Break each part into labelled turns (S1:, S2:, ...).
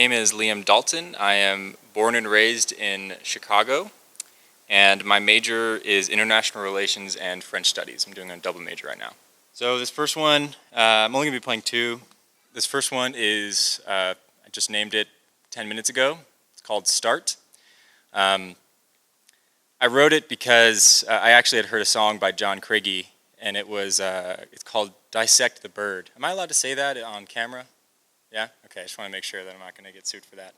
S1: name is Liam Dalton. I am born and raised in Chicago, and my major is International Relations and French Studies. I'm doing a double major right now. So this first one, I'm only going to be playing two. This first one is, I just named it 10 minutes ago. It's called Start. I wrote it because I actually had heard a song by John Craigie, and it's called Dissect the Bird. Am I allowed to say that on camera? Yeah? Okay, I just want to make sure that I'm not going to get sued for that.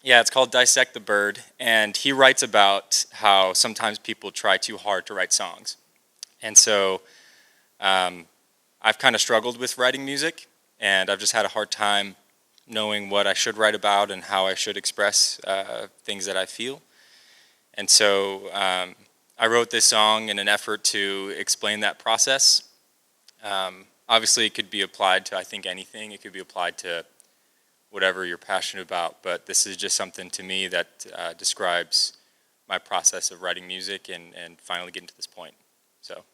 S1: Yeah, it's called Dissect the Bird, and he writes about how sometimes people try too hard to write songs. And so I've kind of struggled with writing music, and I've just had a hard time knowing what I should write about and how I should express things that I feel. And so I wrote this song in an effort to explain that process. Obviously, it could be applied to, I think, anything. It could be applied to whatever you're passionate about, but this is just something to me that describes my process of writing music and finally getting to this point. So.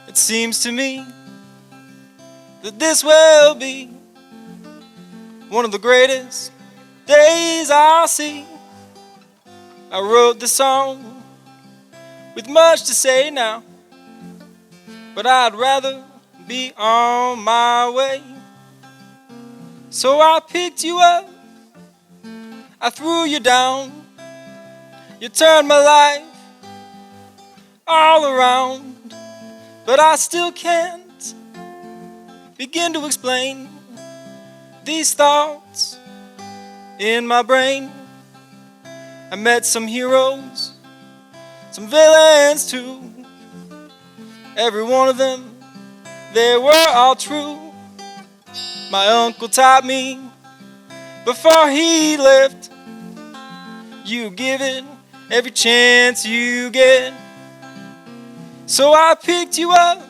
S1: It seems to me that this will be one of the greatest days I'll see. I wrote this song with much to say now, but I'd rather be on my way. So I picked you up, I threw you down, you turned my life all around. But I still can't begin to explain these thoughts in my brain. I met some heroes, some villains too. Every one of them, they were all true. My uncle taught me before he left, you give it every chance you get. So I picked you up,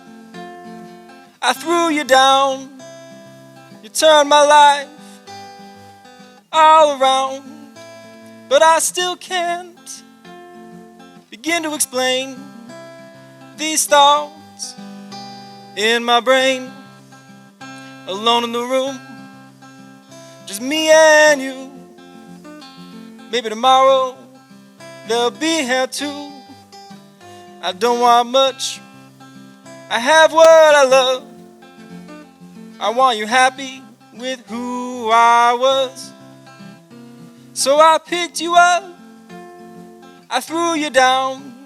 S1: I threw you down, you turned my life all around. But I still can't begin to explain these thoughts in my brain. Alone in the room, just me and you. Maybe tomorrow they'll be here too. I don't want much, I have what I love. I want you happy with who I was. So I picked you up, I threw you down,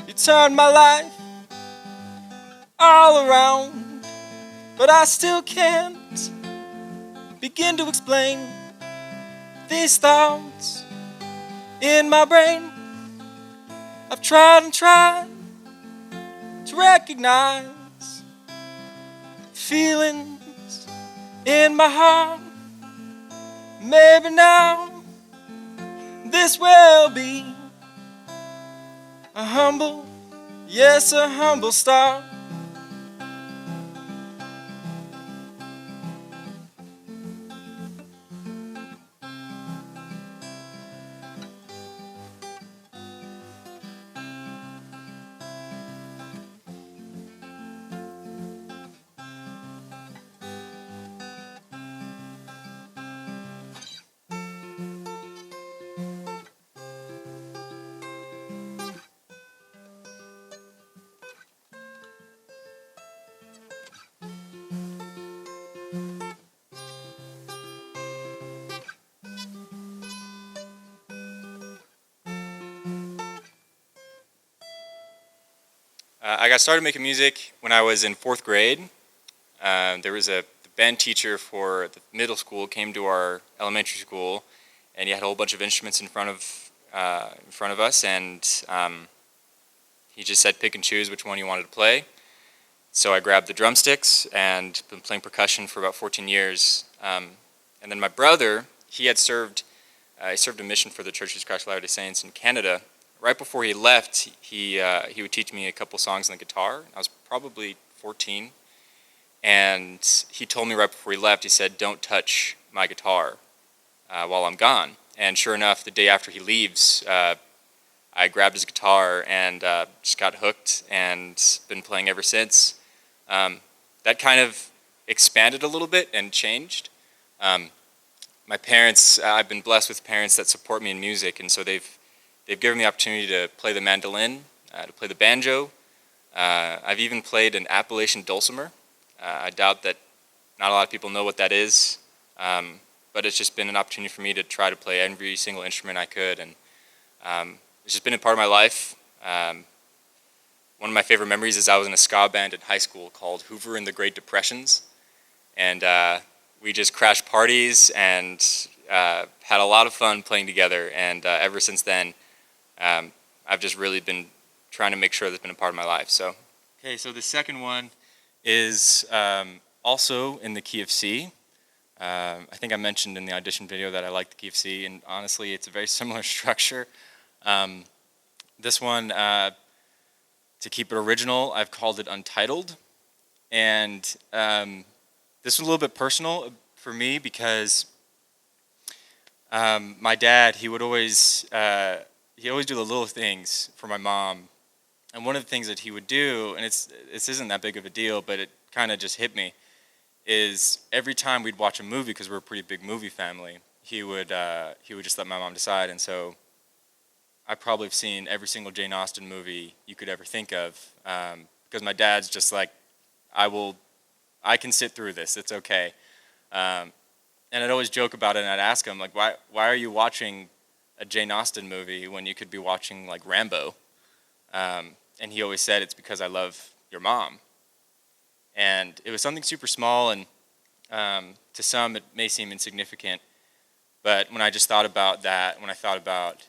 S1: you turned my life all around. But I still can't begin to explain these thoughts in my brain. I've tried and tried to recognize feelings in my heart. Maybe now this will be a humble, yes, a humble start. I got started making music when I was in 4th grade. There was the band teacher for the middle school came to our elementary school, and he had a whole bunch of instruments in front of us, and he just said pick and choose which one you wanted to play. So I grabbed the drumsticks and been playing percussion for about 14 years. And then my brother, he had served he served a mission for the Church of Jesus Christ of Latter-day Saints in Canada. Right before he left, he would teach me a couple songs on the guitar. I was probably 14, and he told me right before he left, he said, "Don't touch my guitar while I'm gone." And sure enough, the day after he leaves, I grabbed his guitar and just got hooked and been playing ever since. That kind of expanded a little bit and changed. My parents, I've been blessed with parents that support me in music, and so they've given me the opportunity to play the mandolin, to play the banjo. I've even played an Appalachian dulcimer. I doubt that not a lot of people know what that is, but it's just been an opportunity for me to try to play every single instrument I could, and it's just been a part of my life. One of my favorite memories is I was in a ska band in high school called Hoover and the Great Depressions, and we just crashed parties and had a lot of fun playing together, and ever since then, I've just really been trying to make sure that's been a part of my life. So, okay, so the second one is also in the key of C. I think I mentioned in the audition video that I like the key of C, and honestly, it's a very similar structure. This one, to keep it original, I've called it Untitled, and this was a little bit personal for me because my dad, he would always do the little things for my mom, and one of the things that he would do, and this isn't that big of a deal, but it kind of just hit me, is every time we'd watch a movie, because we're a pretty big movie family, he would just let my mom decide, and so I probably have seen every single Jane Austen movie you could ever think of, because my dad's just like, I can sit through this, it's okay. And I'd always joke about it, and I'd ask him, like, why are you watching a Jane Austen movie when you could be watching, like, Rambo? And he always said, it's because I love your mom. And it was something super small, and to some it may seem insignificant, but when I just thought about that, when I thought about,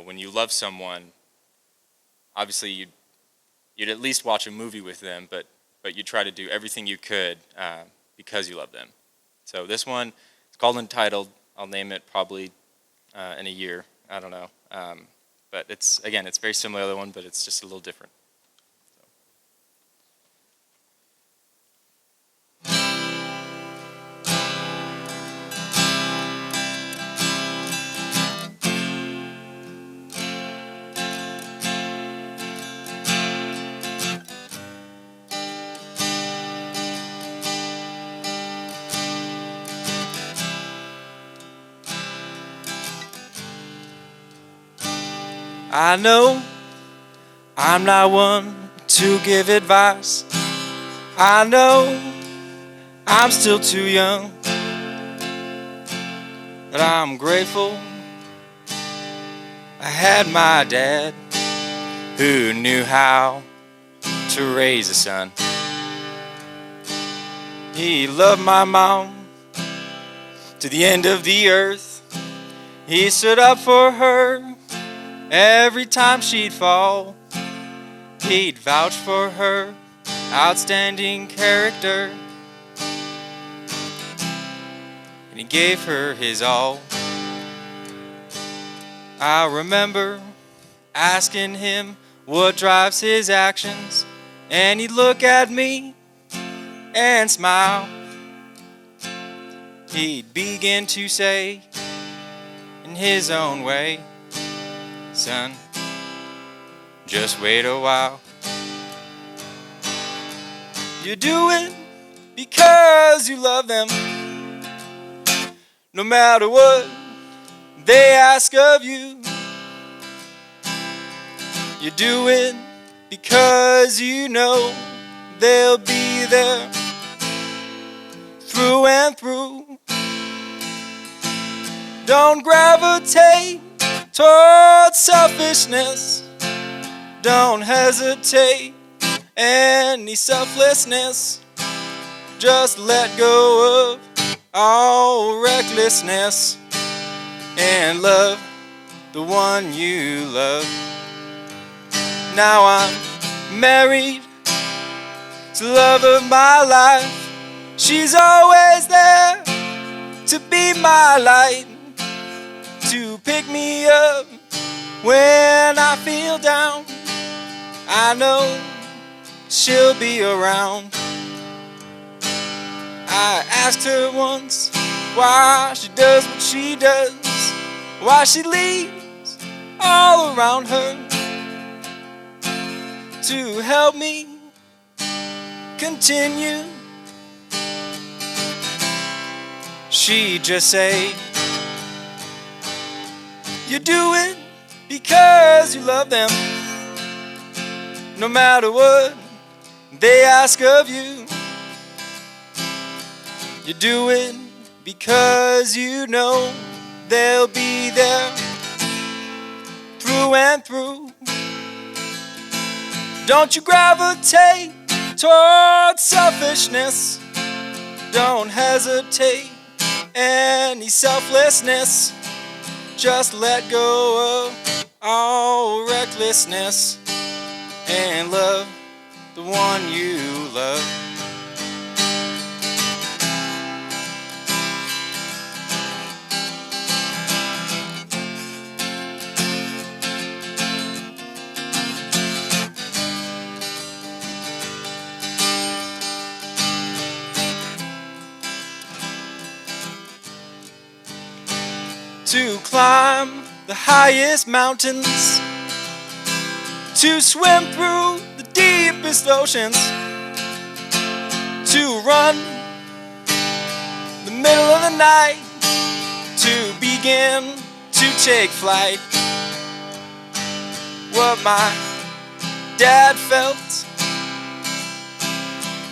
S1: when you love someone, obviously you'd at least watch a movie with them, but you try to do everything you could because you love them. So this one, it's called Untitled. I'll name it probably in a year. I don't know. But it's very similar to the other one, but it's just a little different. I know I'm not one to give advice. I know I'm still too young, but I'm grateful I had my dad who knew how to raise a son. He loved my mom to the end of the earth. He stood up for her every time she'd fall. He'd vouch for her outstanding character, and he gave her his all. I remember asking him what drives his actions, and he'd look at me and smile. He'd begin to say in his own way, "Son, just wait a while. You do it because you love them, no matter what they ask of you. You do it because you know they'll be there through and through. Don't gravitate towards selfishness. Don't hesitate any selflessness. Just let go of all recklessness and love the one you love." Now I'm married to the love of my life. She's always there to be my light.
S2: pick me up when I feel down. I know she'll be around. I asked her once why she does what she does, why she leaves all around her to help me continue. She just said, you do it because you love them, no matter what they ask of you. You do it because you know they'll be there through and through. Don't you gravitate towards selfishness. Don't hesitate any selflessness. Just let go of all recklessness and love the one you love. To climb the highest mountains, to swim through the deepest oceans, to run the middle of the night, to begin to take flight. What my dad felt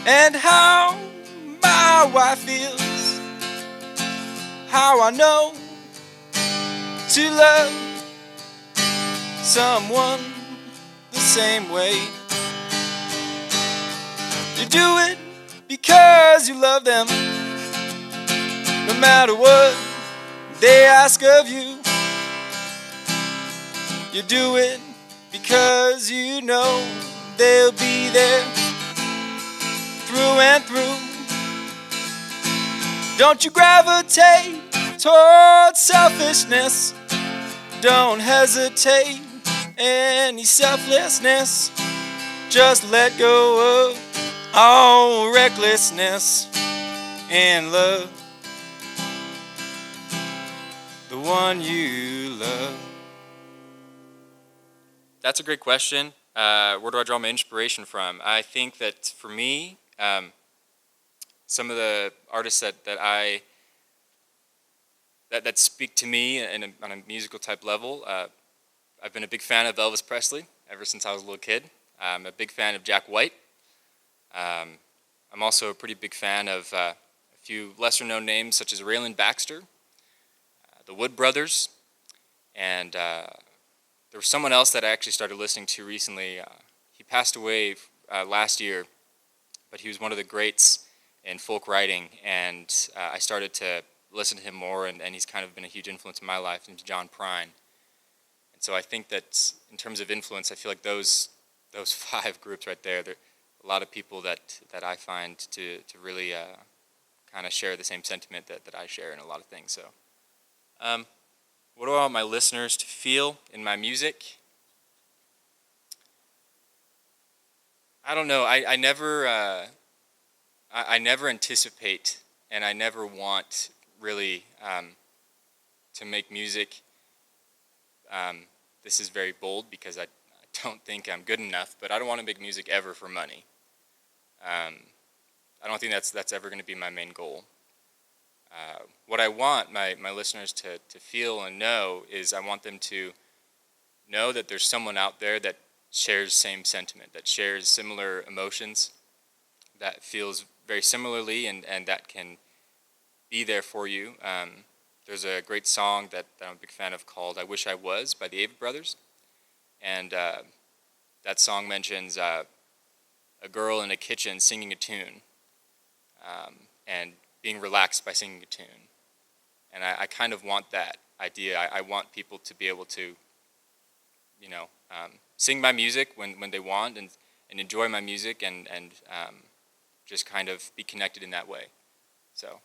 S2: and how my wife feels, how I know to love someone the same way. You do it because you love them, no matter what they ask of you. You do it because you know they'll be there through and through. Don't you gravitate towards selfishness. Don't hesitate any selflessness. Just let go of all recklessness and love the one you love.
S1: That's a great question. Where do I draw my inspiration from? I think that for me, some of the artists that speak to me on a musical type level, I've been a big fan of Elvis Presley ever since I was a little kid. I'm a big fan of Jack White. I'm also a pretty big fan of a few lesser known names such as Raylan Baxter, the Wood Brothers, and there was someone else that I actually started listening to recently. He passed away last year, but he was one of the greats in folk writing, and I started to listen to him more, and he's kind of been a huge influence in my life. He's John Prine. And so I think that in terms of influence, I feel like those 5 groups right there, there are a lot of people that I find to really kind of share the same sentiment that I share in a lot of things. So what do I want my listeners to feel in my music? I don't know. I never anticipate, and I never want really to make music. This is very bold because I don't think I'm good enough, but I don't want to make music ever for money. I don't think that's ever going to be my main goal. What I want my listeners to feel and know is I want them to know that there's someone out there that shares same sentiment, that shares similar emotions, that feels very similarly, and that can be there for you. There's a great song that I'm a big fan of called I Wish I Was by the Avett Brothers. And that song mentions a girl in a kitchen singing a tune and being relaxed by singing a tune. And I kind of want that idea. I want people to be able to, sing my music when they want and enjoy my music and just kind of be connected in that way. So